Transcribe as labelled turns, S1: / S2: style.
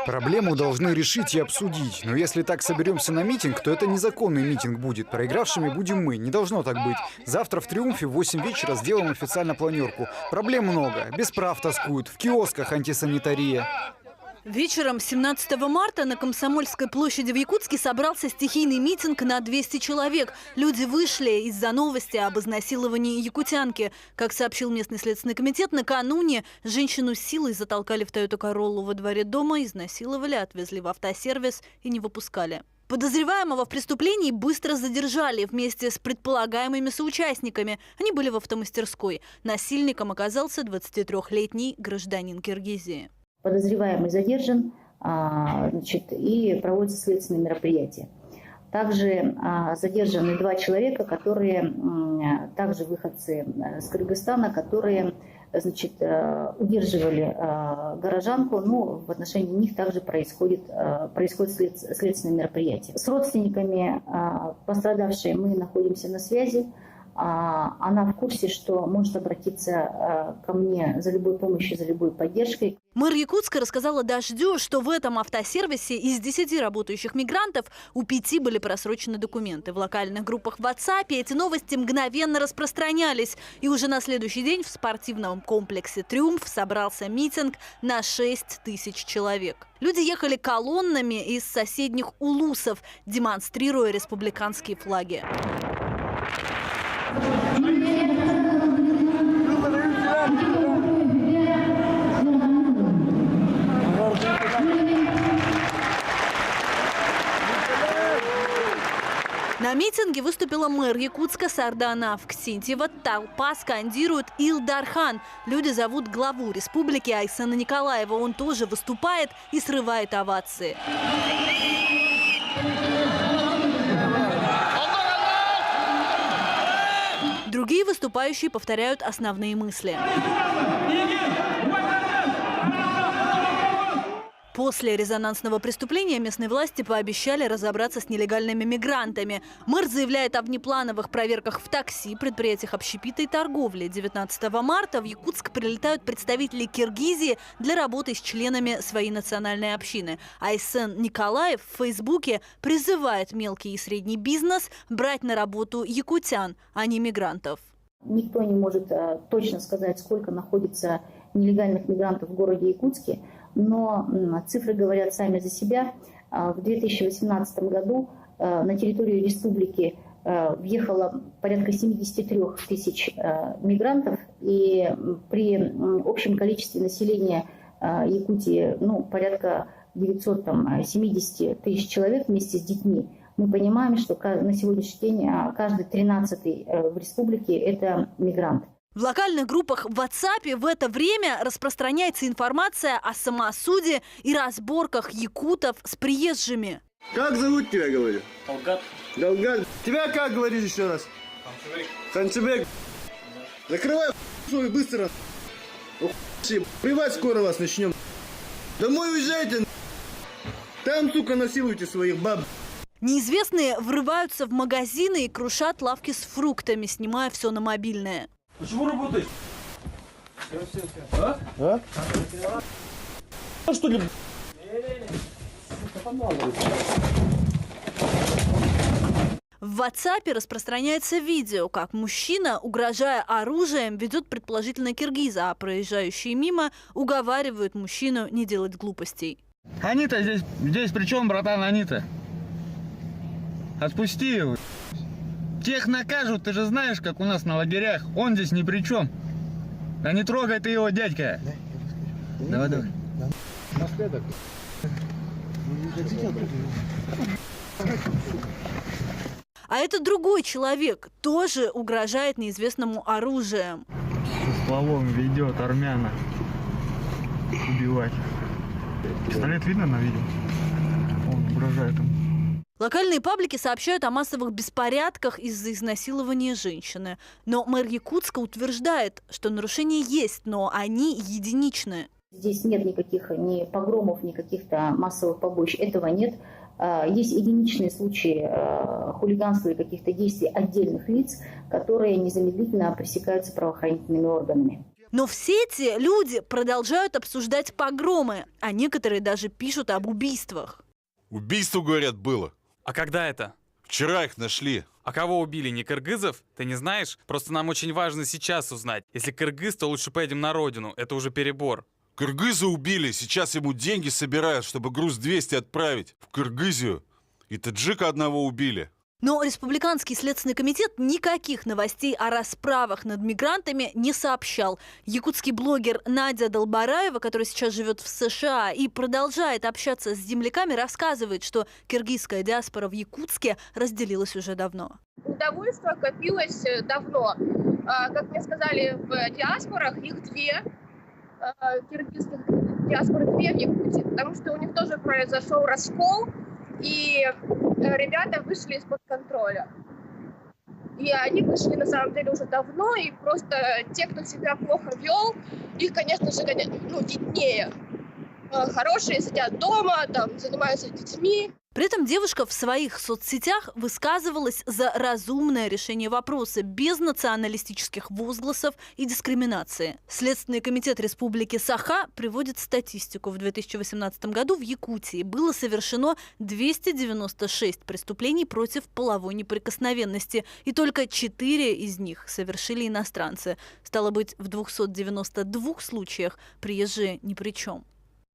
S1: Проблему должны решить и обсудить. Но если так соберемся на митинг, то это незаконный митинг будет. Проигравшими будем мы. Не должно так быть. Завтра в Триумфе в 8 вечера сделаем официально планерку. Проблем много. Без прав тоскуют. В киосках антисанитария.
S2: Вечером 17 марта на Комсомольской площади в Якутске собрался стихийный митинг на 200 человек. Люди вышли из-за новости об изнасиловании якутянки. Как сообщил местный следственный комитет, накануне женщину силой затолкали в Тойоту Короллу во дворе дома, изнасиловали, отвезли в автосервис и не выпускали. Подозреваемого в преступлении быстро задержали вместе с предполагаемыми соучастниками. Они были в автомастерской. Насильником оказался 23-летний гражданин Киргизии.
S3: Подозреваемый задержан, и проводятся следственные мероприятия. Также задержаны 2 человека, которые также выходцы с Кыргызстана, которые удерживали горожанку, но в отношении них также происходит следственное мероприятие. С родственниками пострадавшей мы находимся на связи. Она в курсе, что может обратиться ко мне за любой помощью, за любой поддержкой.
S2: Мэр Якутска рассказала «Дождю», что в этом автосервисе из 10 работающих мигрантов у 5 были просрочены документы. В локальных группах в WhatsApp эти новости мгновенно распространялись. И уже на следующий день в спортивном комплексе «Триумф» собрался митинг на 6 тысяч человек. Люди ехали колоннами из соседних улусов, демонстрируя республиканские флаги. На митинге выступила мэр Якутска Сардана Авксентьева. Толпа скандирует «Илдархан». Люди зовут главу республики Айсена Николаева. Он тоже выступает и срывает овации. Другие выступающие повторяют основные мысли. После резонансного преступления местные власти пообещали разобраться с нелегальными мигрантами. Мэр заявляет о внеплановых проверках в такси, предприятиях общепита и торговли. 19 марта в Якутск прилетают представители Киргизии для работы с членами своей национальной общины. Айсен Николаев в Фейсбуке призывает мелкий и средний бизнес брать на работу якутян, а не мигрантов.
S3: Никто не может точно сказать, сколько находится нелегальных мигрантов в городе Якутске, но цифры говорят сами за себя. В 2018 году на территорию республики въехало порядка 73 тысяч мигрантов, и при общем количестве населения Якутии порядка 970 тысяч человек вместе с детьми. Мы понимаем, что на сегодняшний день каждый 13-й в республике – это мигрант.
S2: В локальных группах в WhatsApp в это время распространяется информация о самосуде и разборках якутов с приезжими.
S4: Как зовут тебя, говорю?
S5: Талгат.
S4: Талгат. Тебя как говоришь еще раз? Ханчебек. Закрывай свой быстро. Плевать, скоро вас начнем. Домой уезжайте. Там, сука, насилуйте своих баб.
S2: Неизвестные врываются в магазины и крушат лавки с фруктами, снимая все на мобильное.
S5: Почему работаешь?
S4: Что ли?
S2: В WhatsApp распространяется видео, как мужчина, угрожая оружием, ведет предположительно киргиза, а проезжающие мимо уговаривают мужчину не делать глупостей.
S6: Они-то здесь при чем, братан, они-то? Отпусти его. Тех накажут, ты же знаешь, как у нас на лагерях. Он здесь ни при чем. Да не трогай ты его, дядька. Давай, давай.
S2: А это другой человек, тоже угрожает неизвестному оружием.
S6: Со стволом ведет армяна убивать. Пистолет видно на видео? Он угрожает ему.
S2: Локальные паблики сообщают о массовых беспорядках из-за изнасилования женщины. Но мэр Якутска утверждает, что нарушения есть, но они единичные.
S3: Здесь нет никаких ни погромов, ни каких-то массовых побоищ. Этого нет. Есть единичные случаи хулиганства и каких-то действий отдельных лиц, которые незамедлительно пресекаются правоохранительными органами.
S2: Но все эти люди продолжают обсуждать погромы, а некоторые даже пишут об убийствах.
S5: Убийство, говорят, было.
S7: А когда это?
S5: Вчера их нашли.
S7: А кого убили, не кыргызов? Ты не знаешь? Просто нам очень важно сейчас узнать. Если кыргыз, то лучше поедем на родину. Это уже перебор.
S5: Кыргыза убили. Сейчас ему деньги собирают, чтобы груз 200 отправить в Кыргызию. И таджика одного убили.
S2: Но Республиканский следственный комитет никаких новостей о расправах над мигрантами не сообщал. Якутский блогер Надя Долбараева, которая сейчас живет в США и продолжает общаться с земляками, рассказывает, что киргизская диаспора в Якутске разделилась уже давно.
S8: Недовольство копилось давно. Как мне сказали, в диаспорах их две, киргизских диаспор две в Якутии, потому что у них тоже произошел раскол, и ребята вышли из-под контроля. И они вышли на самом деле уже давно, и просто те, кто себя плохо вел, их, конечно же, виднее. Хорошие сидят дома, там, занимаются детьми.
S2: При этом девушка в своих соцсетях высказывалась за разумное решение вопроса, без националистических возгласов и дискриминации. Следственный комитет Республики Саха приводит статистику. В 2018 году в Якутии было совершено 296 преступлений против половой неприкосновенности, и только 4 из них совершили иностранцы. Стало быть, в 292 случаях приезжие ни при чем.